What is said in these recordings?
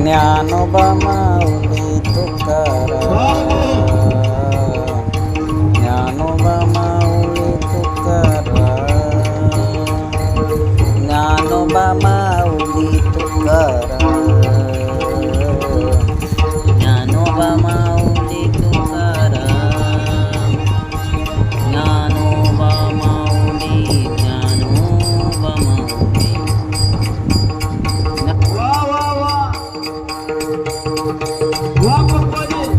Dnyanoba Mauli Tukaram, Dnyanoba Mauli Tukaram, Dnyanoba Mauli Tukaram, Dnyanoba Mauli Tukaram, Dnyanoba Mauli, Dnyanoba Mauli.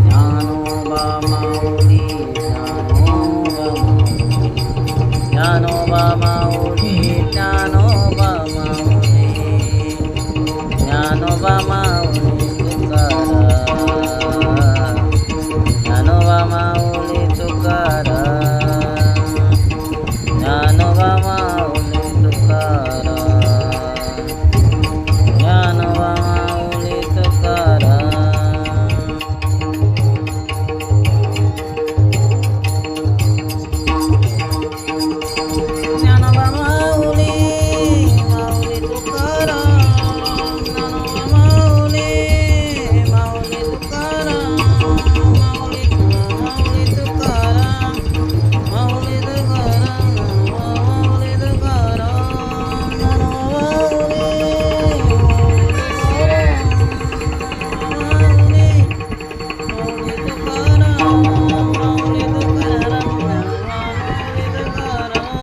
Dnyanoba Mauli, Dnyanoba Mauli, Dnyanoba Mauli, Dnyanoba Mauli, Dnyanoba Mauli.